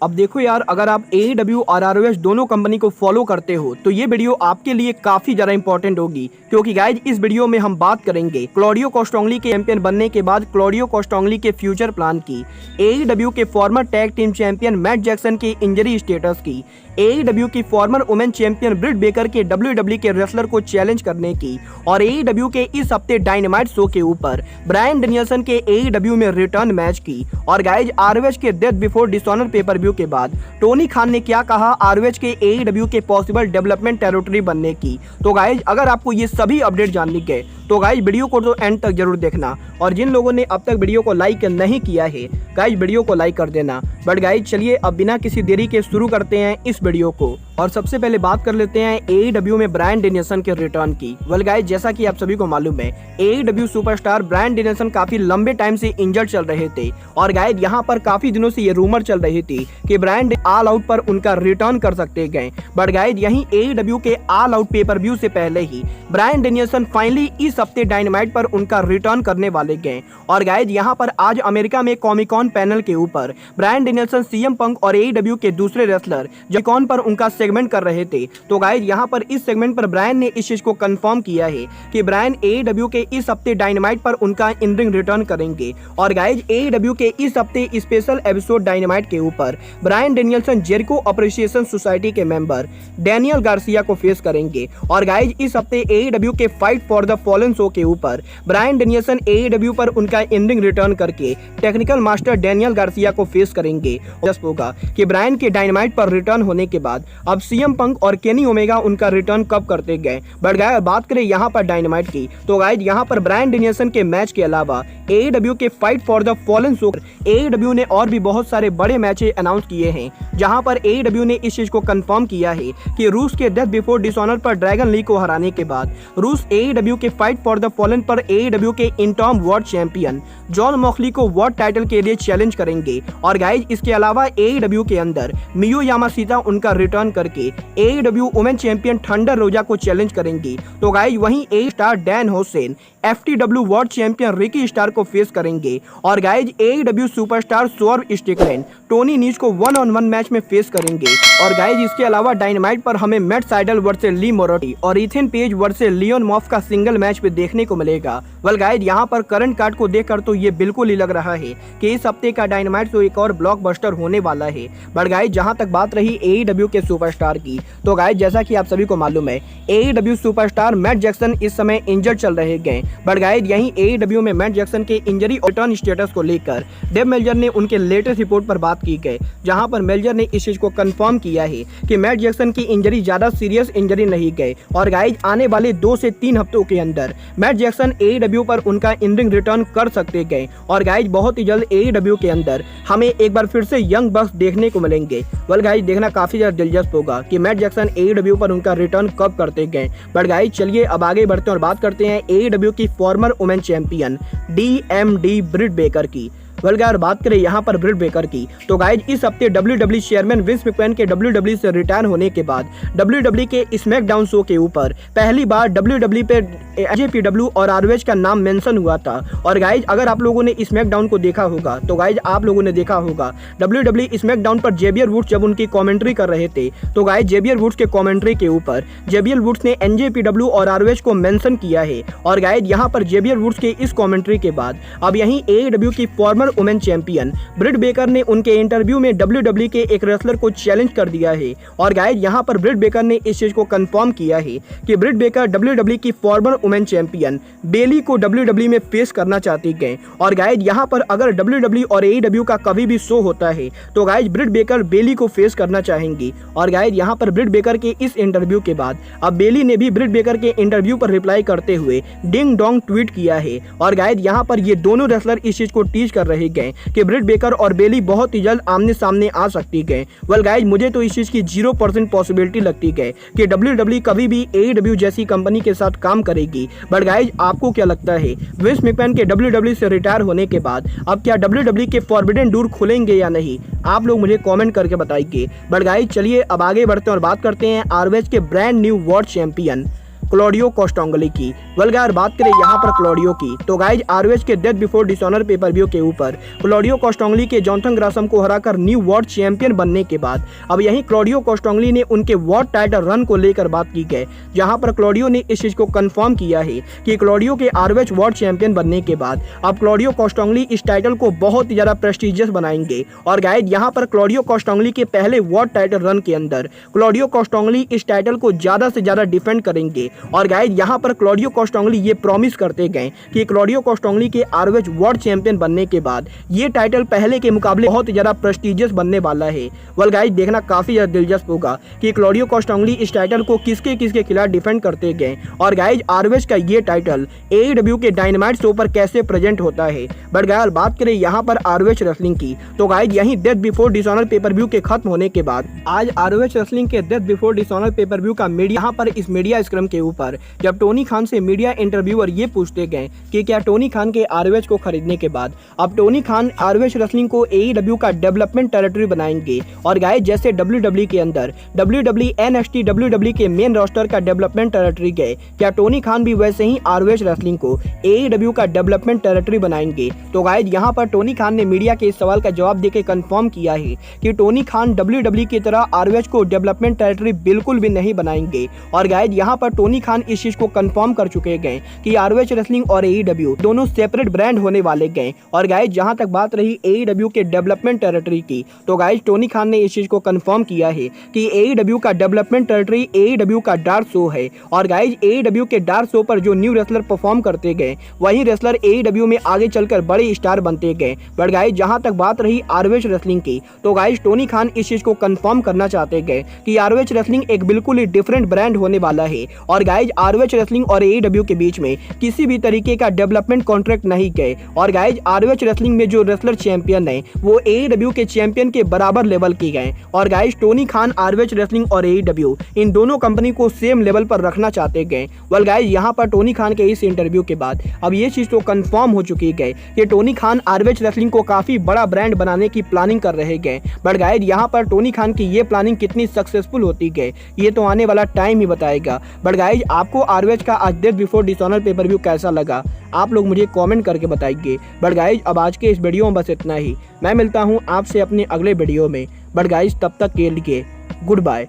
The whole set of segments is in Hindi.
अब देखो यार, अगर आप AEW और ROH दोनों कंपनी को फॉलो करते हो तो ये वीडियो आपके लिए काफी ज्यादा इंपॉर्टेंट होगी, क्योंकि गाइज इस वीडियो में हम बात करेंगे क्लॉडियो कोस्टेंगली के चैंपियन बनने के बाद क्लॉडियो कोस्टेंगली के फ्यूचर प्लान की, AEW के former tag team champion Matt Jackson की इंजरी स्टेटस की, AEW की former women champion Britt Baker के WWE के रेसलर को चैलेंज करने की, और AEW के इस हफ्ते डायनामाइट शो के ऊपर ब्रायन डेनियल्सन के AEW में रिटर्न मैच की, और गाइज ROH के Death Before Dishonor pay per view के बाद टोनी खान ने क्या कहा ROH के AEW के पॉसिबल डेवलपमेंट टेरिटरी बनने की। तो गाइज अगर आपको ये सभी अपडेट जानने के तो गाइज वीडियो को तो एंड तक जरूर देखना, और जिन लोगों ने अब तक वीडियो को लाइक नहीं किया है गाइज वीडियो को लाइक कर देना। बट गाइज चलिए अब बिना किसी देरी के शुरू करते हैं इस वीडियो को, और सबसे पहले बात कर लेते हैं AEW में ब्रायन डेनियल्सन के रिटर्न की। वेल गाइज जैसा कि आप सभी को मालूम है, AEW सुपरस्टार ब्रायन डेनियल्सन काफी लंबे टाइम से इंजर्ड चल रहे थे, और गाइज यहाँ पर काफी दिनों से ये रूमर चल रही थी कि ब्रायन ऑल आउट पर उनका रिटर्न कर सकते गए। बट गाइज यहीं AEW के ऑल आउट पेपर व्यू से पहले ही ब्रायन डेनियल्सन फाइनली इस हफ्ते डायनामाइट पर उनका रिटर्न करने वाले गए। और गाइज यहाँ पर आज अमेरिका में कॉमिकॉन पैनल के ऊपर ब्रायन डेनियल्सन, CM पंक और AEW के दूसरे रेसलर कॉमिकॉन पर उनका सेगमेंट कर रहे थे। तो गाइज यहाँ पर इस सेगमेंट पर ब्रायन ने इस चीज को कंफर्म किया है कि ब्रायन AEW के इस हफ्ते डायनामाइट पर उनका इन रिंग रिटर्न करेंगे। और गाइज AEW के इस हफ्ते स्पेशल एपिसोड डायनामाइट के ऊपर ब्रायन डेनियल्सन जेरिको अप्रिशिएशन सोसाइटी के मेंबर डैनियल गार्सिया को फेस करेंगे। और गाइज इस हफ्ते AEW के fight for the fallen show के ऊपर ब्रायन डेनियल्सन AEW पर उनका इन रिंग रिटर्न करके टेक्निकल मास्टर डैनियल गार्सिया को फेस करेंगे। जस्ट होगा कि ब्रायन के डायनामाइट पर रिटर्न होने के बाद अब CM पंक और केनी ओमेगा उनका रिटर्न कब करते गए। बट गाइस बात करें यहाँ पर डायनामाइट की, तो गाइस यहाँ पर ब्रायन डेनियल्सन के मैच के अलावा AEW के fight for the fallen show AEW ने और भी बहुत सारे बड़े मैचेस अनाउंस किए हैं, जहां पर AEW ने इस चीज को कंफर्म किया है कि रूस के डेथ बिफोर डिसऑनर पर ड्रैगन ली को हराने के बाद रूस AEW के फाइट फॉर द फॉलन पर AEW के इंटॉम वर्ल्ड चैंपियन जॉन मॉक्सली को वर्ल्ड टाइटल के लिए चैलेंज करेंगे। और गाइज इसके अलावा AEW के अंदर मियो यामाशीता उनका रिटर्न करके AEW वुमेन चैंपियन थंडर रोजा को चैलेंज करेंगी। तो गाइज वहीं A star Dan Hausen FTW world champion Ricky Star को फेस करेंगे। और guys AEW superstar Swerve Strickland Tony Nese को 1-on-1 मैच में फेस करेंगे। और गाइज इसके अलावा डायनामाइट पर हमें मैट साइडल वर्सेस ली मोरोटी और इथेन पेज वर्सेस लियोन मॉफ का सिंगल मैच पे देखने को मिलेगा। वेल गाइज यहाँ पर करंट कार्ड को देखकर तो ये बिल्कुल ही लग रहा है कि इस हफ्ते का डायनामाइट तो एक और ब्लॉकबस्टर होने वाला है। बट गाइज जहाँ तक बात रही AEW के सुपरस्टार की, तो गाइज जैसा कि आप सभी को मालूम है AEW सुपरस्टार मैट जैक्सन इस समय इंजर्ड चल रहे गए। बट गाइज यहीं AEW में मैट जैक्सन के इंजरी और रिटर्न स्टेटस को लेकर डेव मेल्जर ने उनके लेटेस्ट रिपोर्ट पर बात की गई, जहां पर मेल्जर ने इस चीज को कंफर्म किया है कि मैट जैक्सन की इंजरी ज्यादा सीरियस इंजरी नहीं गई। और गाइज आने वाले 2 से 3 हफ्तों के अंदर मैट जैक्सन AEW पर उनका इन रिंग रिटर्न कर सकते गए। और गाइज बहुत ही जल्द AEW के अंदर हमें एक बार फिर से यंग बक्स देखने को मिलेंगे। वेल गाइज देखना काफी ज्यादा दिलचस्प होगा कि मैट जैक्सन AEW पर उनका रिटर्न कब करते गए। बट गाइज चलिए अब आगे बढ़ते हैं और बात करते हैं AEW की former women champion DMD Britt Baker की। वेल गाइस बात करें यहाँ पर ब्रिट बेकर की, तो गाइज इस हफ्ते WWE चेयरमैन विंस मैकमैन के WWE से रिटायर होने के बाद WWE के स्मैकडाउन शो के ऊपर पहली बार WWE पे AJPW और ROH का नाम मेंशन हुआ था। और गाइज अगर आप लोगों ने स्मैकडाउन को देखा होगा तो गाइज आप लोगों ने देखा होगा WWE स्मैकडाउन पर जेवियर वुड्स जब उनकी कमेंट्री कर रहे थे, तो गाइज जेवियर वुड्स के कमेंट्री के ऊपर जेवियर वुड्स ने NJPW और ROH को मेंशन किया है। और गाइज यहाँ पर जेवियर वुड्स के इस कमेंट्री के बाद अब यहीं AEW की former women champion Britt baker ने उनके इंटरव्यू में WWE के एक रेसलर को चैलेंज कर दिया है। और गाइज यहाँ पर ब्रिट बेकर ने इस चीज को कंफर्म किया है कि ब्रिट बेकर WWE की फॉर्मर वुमेन चैंपियन बेली को WWE में फेस करना चाहती गए। और गाइज यहाँ पर अगर WWE और AEW का कभी भी शो होता है तो गाइज ब्रिट बेकर बेली को फेस करना चाहेंगी। और गाइज यहाँ पर ब्रिट बेकर के इस इंटरव्यू के बाद अब बेली ने भी ब्रिट बेकर के इंटरव्यू पर रिप्लाई करते हुए डिंग डोंग ट्वीट किया है। और गाइज यहाँ पर ये दोनों रेसलर इस चीज को टीच कर रहे गए कि ब्रिट बेकर और बेली बहुत ही जल्द आमने सामने आ सकती गए। वेल गाइज मुझे तो इस चीज की 0% पॉसिबिलिटी लगती है कि WWE कभी भी AEW जैसी कंपनी के साथ काम करेगी। बट गाइज आपको क्या लगता है, विंस मैकमैन के WWE से रिटायर होने के बाद अब क्या WWE के फॉरबिडन डोर खुलेंगे या नहीं? आप लोग मुझे कमेंट करके बताइए। बट गाइज चलिए अब आगे बढ़ते हैं और बात करते हैं ROH के brand new world champion Claudio Castagnoli की। अगर बात करें यहाँ पर क्लॉडियो की, तो गाइज ROH के Death Before Dishonor pay per view के ऊपर क्लॉडियो कोस्टांगली के जॉनथन ग्रासम को हराकर न्यू वर्ल्ड चैंपियन बनने के बाद अब यहीं क्लॉडियो कोस्टांगली ने उनके वर्ल्ड टाइटल रन को लेकर बात की गई, जहां पर क्लॉडियो ने इस चीज को कंफर्म किया है कि क्लॉडियो के ROH वर्ल्ड चैंपियन बनने के बाद अब क्लॉडियो कोस्टांगली इस टाइटल को बहुत ही ज्यादा प्रेस्टिजियस बनाएंगे। और गाइज यहाँ पर क्लॉडियो कोस्टांगली के पहले वर्ल्ड टाइटल रन के अंदर क्लॉडियो कोस्टांगली इस टाइटल को ज्यादा से ज्यादा डिफेंड करेंगे। और गाइज यहाँ पर क्लॉडियो कोस्टांगली ये प्रॉमिस करते गए कि क्लॉडियो कोस्टांगली के ROH वर्ल्ड चैंपियन बनने के बाद ये टाइटल पहले के मुकाबले बहुत ज्यादा प्रेस्टिजियस बनने वाला है। वेल गाइस, देखना काफी ज्यादा दिलचस्प होगा कि क्लॉडियो कोस्टांगली इस टाइटल को किसके किसके खिलाफ डिफेंड करते गए। और गाइस, ROH का ये टाइटल AEW के डायनामाइट शो पर कैसे प्रेजेंट होता है। बट गाइस, बात करें यहाँ पर ROH रेसलिंग की, तो गाइस यहीं death Before Dishonor pay per view के खत्म होने के बाद आज ROH रेसलिंग के Death Before Dishonor pay per view का मीडिया यहाँ पर इस मीडिया स्क्रम के ऊपर जब टोनी खान से मीडिया इंटरव्यूअर ये पूछते गए कि क्या टोनी खान के ROH को खरीदने के बाद अब टोनी खान ROH रेसलिंग को AEW का डेवलपमेंट टेरिटरी बनाएंगे। और गाइस, जैसे WWE के अंदर WWE NXT WWE के मेन रोस्टर का डेवलपमेंट टेरिटरी गए, क्या टोनी खान भी वैसे ही ROH रेसलिंग को AEW का डेवलपमेंट टेरिटरी बनाएंगे। तो गाइस, यहाँ पर टोनी खान ने मीडिया के इस सवाल का जवाब देकर कंफर्म किया है कि टोनी खान WWE की तरह ROH को डेवलपमेंट टेरिटरी बिल्कुल भी नहीं बनाएंगे। और गाइस, यहाँ पर टोनी खान इस चीज को कंफर्म कर चुके गए कि ROH रेसलिंग और AEW दोनों सेपरेट ब्रांड होने वाले गए। और गाइस, जहां तक बात रही AEW के डेवलपमेंट टेरिटरी की, तो गाइस टोनी खान ने इस चीज को कंफर्म किया है कि AEW का डेवलपमेंट टेरिटरी AEW का डार्क शो है। और गाइस, AEW के डार्क शो पर जो न्यू रेसलर परफॉर्म करते गए, वही रेसलर AEW में आगे चलकर बड़े स्टार बनते गए। बट गाइस, जहां तक बात रही ROH रेसलिंग की, तो गाइस टोनी खान इस चीज को कंफर्म करना चाहते गए कि ROH रेसलिंग एक बिल्कुल ही डिफरेंट ब्रांड होने वाला है। और गाइस, ROH रेसलिंग और AEW के बीच में किसी भी तरीके का डेवलपमेंट कॉन्ट्रैक्ट नहीं गए। और गाइस, ROH रेसलिंग में जो रेसलर चैंपियन है वो AEW के चैंपियन के बराबर लेवल की गए। और guys, Tony Khan ROH wrestling और AEW इन दोनों कंपनी को सेम लेवल पर रखना चाहते गए। वेल गाइस, यहाँ पर टोनी खान के इस इंटरव्यू के बाद अब ये चीज तो कंफर्म हो चुकी है कि टोनी खान ROH रेसलिंग को काफी बड़ा ब्रांड बनाने की प्लानिंग कर रहे गए। बट गाइस, यहाँ पर टोनी खान की ये प्लानिंग कितनी सक्सेसफुल होती गई ये तो आने वाला टाइम ही बताएगा। बट गाइस, आपको ROH का आज death Before Dishonor pay per view कैसा लगा आप लोग मुझे कमेंट करके बताइए। बट गाइस, अब आज के इस वीडियो में बस इतना ही। मैं मिलता हूं आपसे अपने अगले वीडियो में। बट गाइस, तब तक के लिए goodbye,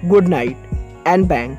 good night and bang.